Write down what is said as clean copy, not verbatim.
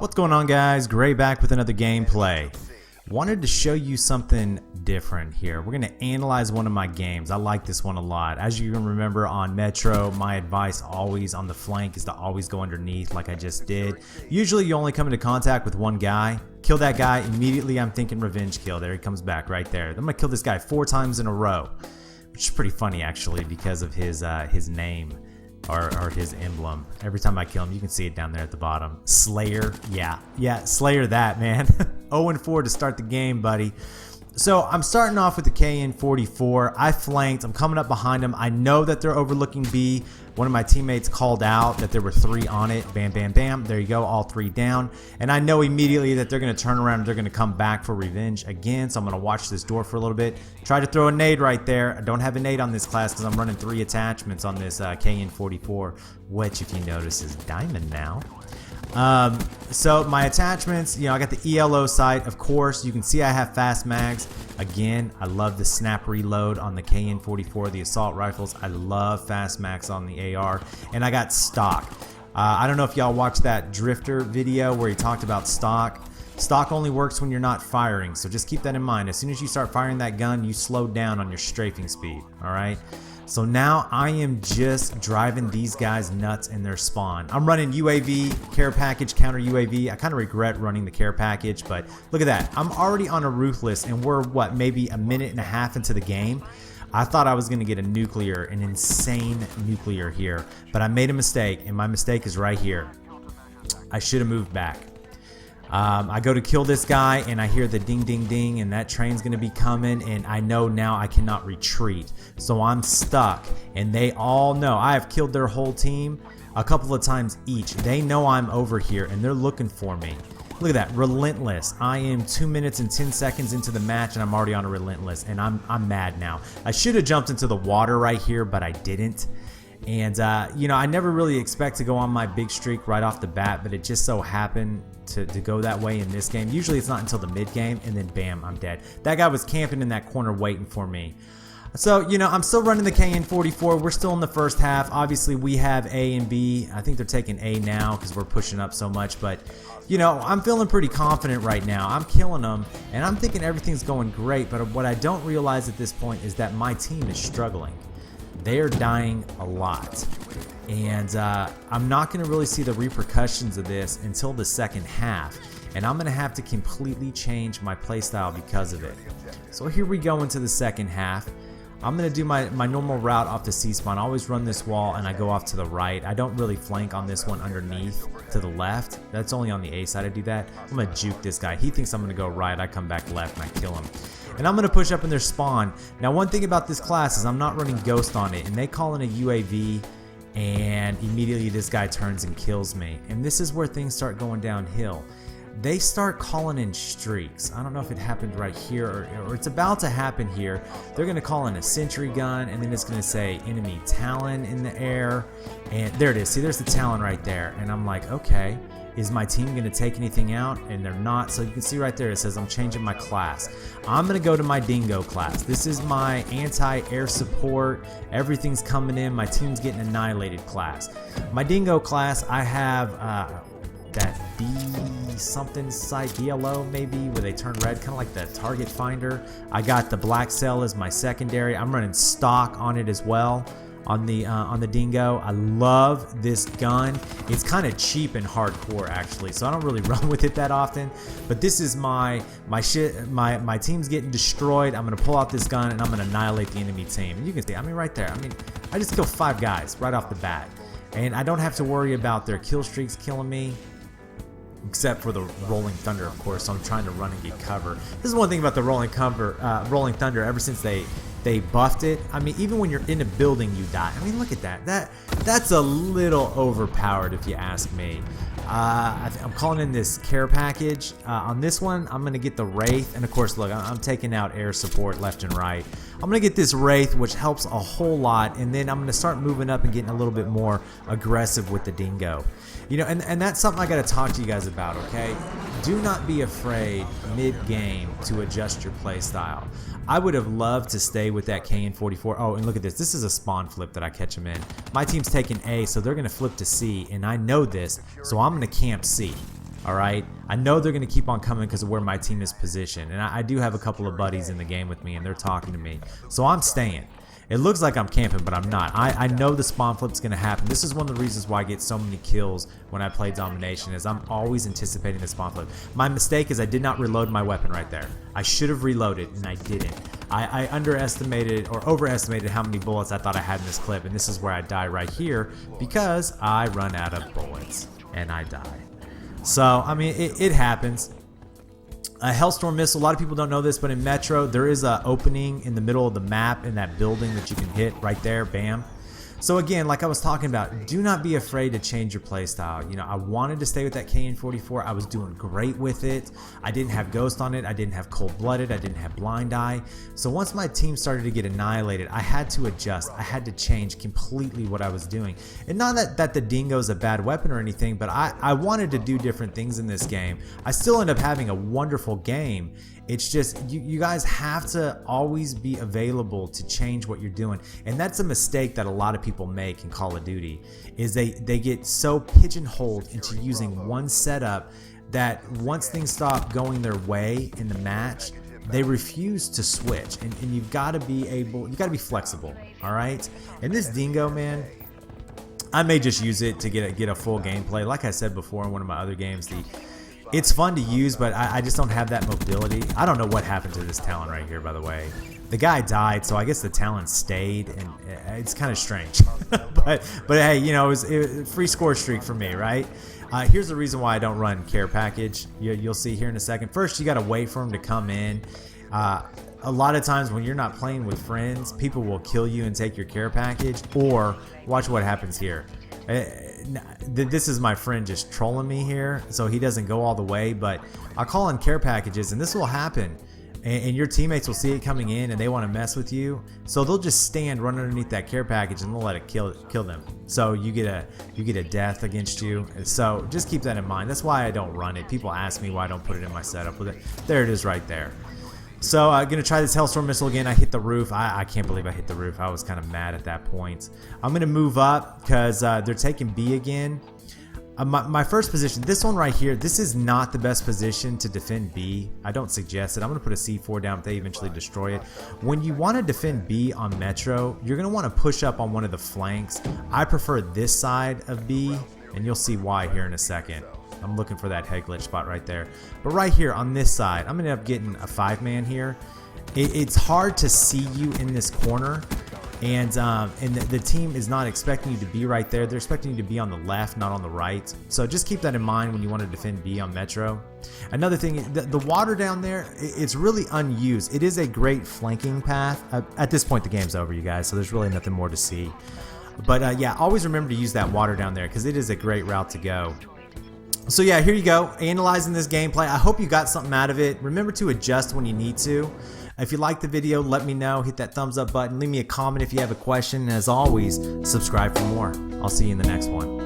What's going on, guys? Gray back with another gameplay. Wanted to show you something different here. We're going to analyze one of my games. I like this one a lot. As you can remember on Metro, my advice always on the flank is to always go underneath like I just did. Usually you only come into contact with one guy. Kill that guy, immediately I'm thinking revenge kill. There he comes back right there. I'm going to kill this guy 4 times in a row, which is pretty funny actually because of his name. Or his emblem. Every time I kill him, you can see it down there at the bottom. Slayer, yeah, Slayer that, man. 0-4 to start the game, buddy. So I'm starting off with the KN-44. I flanked, I'm coming up behind them. I know that they're overlooking B. One of my teammates called out that there were 3 on it. Bam, bam, bam. There you go, all 3 down. And I know immediately that they're going to turn around and they're going to come back for revenge again. So I'm going to watch this door for a little bit. Try to throw a nade right there. I don't have a nade on this class because I'm running 3 attachments on this KN-44, which, if you notice, is diamond now. So my attachments, I got the ELO sight, of course. You can see I have fast mags. Again, I love the snap reload on the KN-44, the assault rifles. I love fast mags on the AR, and I got stock. I don't know if y'all watched that Drifter video where he talked about stock. Stock only works when you're not firing, so just keep that in mind. As soon as you start firing that gun, you slow down on your strafing speed, alright? So now I am just driving these guys nuts in their spawn. I'm running UAV, care package, counter UAV. I kind of regret running the care package, but look at that. I'm already on a ruthless, and we're, what, maybe a minute and a half into the game. I thought I was going to get an insane nuclear here, but I made a mistake, and my mistake is right here. I should have moved back. I go to kill this guy and I hear the ding ding ding and that train's gonna be coming, and I know now I cannot retreat, so I'm stuck, and they all know I have killed their whole team a couple of times each. They know I'm over here and they're looking for me. Look at that, relentless. I am 2 minutes and 10 seconds into the match and I'm already on a relentless, and I'm mad now. I should have jumped into the water right here, but I didn't. And I never really expect to go on my big streak right off the bat, but it just so happened to go that way in this game. Usually it's not until the mid game, and then bam, I'm dead. That guy was camping in that corner waiting for me. So, I'm still running the KN-44. We're still in the first half. Obviously, we have A and B. I think they're taking A now because we're pushing up so much. But, I'm feeling pretty confident right now. I'm killing them, and I'm thinking everything's going great. But what I don't realize at this point is that my team is struggling. They are dying a lot, and I'm not going to really see the repercussions of this until the second half, and I'm going to have to completely change my playstyle because of it. So here we go into the second half. I'm going to do my normal route off the C-spawn. I always run this wall and I go off to the right. I don't really flank on this one underneath to the left. That's only on the A side I do that. I'm going to juke this guy. He thinks I'm going to go right. I come back left and I kill him. And I'm going to push up in their spawn. Now, one thing about this class is I'm not running Ghost on it, and they call in a UAV, and immediately this guy turns and kills me. And this is where things start going downhill. They start calling in streaks. I don't know if it happened right here or it's about to happen here. They're going to call in a sentry gun, and then it's going to say enemy Talon in the air. And there it is. See, there's the Talon right there. And I'm like, okay, is my team going to take anything out? And they're not. So you can see right there it says I'm changing my class. I'm going to go to my Dingo class. This is my anti-air support. Everything's coming in. My team's getting annihilated class. My Dingo class, I have that B something sight, DLO maybe, where they turn red, kind of like the target finder. I got the black cell as my secondary. I'm running stock on it as well on the Dingo. I love this gun. It's kind of cheap and hardcore actually, so I don't really run with it that often. But this is my team's getting destroyed. I'm gonna pull out this gun and I'm gonna annihilate the enemy team. And you can see, right there. I just killed 5 guys right off the bat, and I don't have to worry about their kill streaks killing me. Except for the Rolling Thunder, of course. So I'm trying to run and get cover. This is one thing about the Rolling Thunder. Ever since they buffed it, even when you're in a building, you die. Look at that. That's a little overpowered, if you ask me. I'm calling in this care package. On this one, I'm gonna get the Wraith, and of course, look, I'm taking out air support left and right. I'm gonna get this Wraith, which helps a whole lot, and then I'm gonna start moving up and getting a little bit more aggressive with the Dingo. And that's something I gotta talk to you guys about, okay? Do not be afraid mid-game to adjust your play style. I would have loved to stay with that KN-44. Oh, and look at this. This is a spawn flip that I catch them in. My team's taking A, so they're going to flip to C, and I know this, so I'm going to camp C. All right, I know they're going to keep on coming because of where my team is positioned, and I do have a couple of buddies in the game with me, and they're talking to me, so I'm staying. It looks like I'm camping, but I'm not. I know the spawn flip's going to happen. This is one of the reasons why I get so many kills when I play domination, is I'm always anticipating the spawn flip. My mistake is I did not reload my weapon right there. I should have reloaded, and I didn't. I underestimated or overestimated how many bullets I thought I had in this clip, and this is where I die right here because I run out of bullets, and I die. So, I mean, it happens. A Hellstorm missile, a lot of people don't know this, but in Metro, there is an opening in the middle of the map in that building that you can hit right there, bam. So again, like I was talking about, do not be afraid to change your playstyle. You know, I wanted to stay with that KN-44. I was doing great with it. I didn't have Ghost on it. I didn't have Cold-Blooded. I didn't have Blind Eye. So once my team started to get annihilated, I had to adjust. I had to change completely what I was doing. And not that the Dingo is a bad weapon or anything, but I wanted to do different things in this game. I still end up having a wonderful game. It's just you guys have to always be available to change what you're doing, and that's a mistake that a lot of people make in Call of Duty, is they get so pigeonholed into using one setup that once things stop going their way in the match, they refuse to switch, and you've got to be flexible. All right, and this Dingo, man, I may just use it to get a full gameplay. Like I said before in one of my other games, it's fun to use, but I just don't have that mobility. I don't know what happened to this Talon right here, by the way. The guy died, so I guess the Talon stayed, and it's kind of strange. but hey, you know, it was a free score streak for me, right? Here's the reason why I don't run care package. You'll see here in a second. First, you got to wait for him to come in. A lot of times when you're not playing with friends, people will kill you and take your care package, or watch what happens here. This is my friend just trolling me here, so he doesn't go all the way, but I'll call in care packages, and this will happen, and your teammates will see it coming in, and they want to mess with you, so they'll just stand run underneath that care package, and they'll let it kill them. So you get a death against you. So just keep that in mind. That's why I don't run it. People ask me why I don't put it in my setup with it. There it is right there. So I'm going to try this Hellstorm missile again. I hit the roof. I can't believe I hit the roof. I was kind of mad at that point. I'm going to move up because they're taking B again. My first position, this one right here, this is not the best position to defend B. I don't suggest it. I'm going to put a C4 down if they eventually destroy it. When you want to defend B on Metro, you're going to want to push up on one of the flanks. I prefer this side of B, and you'll see why here in a second. I'm looking for that head glitch spot right there. But right here on this side, I'm going to end up getting a 5-man here. It's hard to see you in this corner, and the team is not expecting you to be right there. They're expecting you to be on the left, not on the right. So just keep that in mind when you want to defend B on Metro. Another thing, the water down there, it's really unused. It is a great flanking path. At this point, the game's over, you guys, so there's really nothing more to see. But yeah, always remember to use that water down there because it is a great route to go. So yeah, here you go, analyzing this gameplay. I hope you got something out of it. Remember to adjust when you need to. If you liked the video, let me know. Hit that thumbs up button. Leave me a comment if you have a question. And as always, subscribe for more. I'll see you in the next one.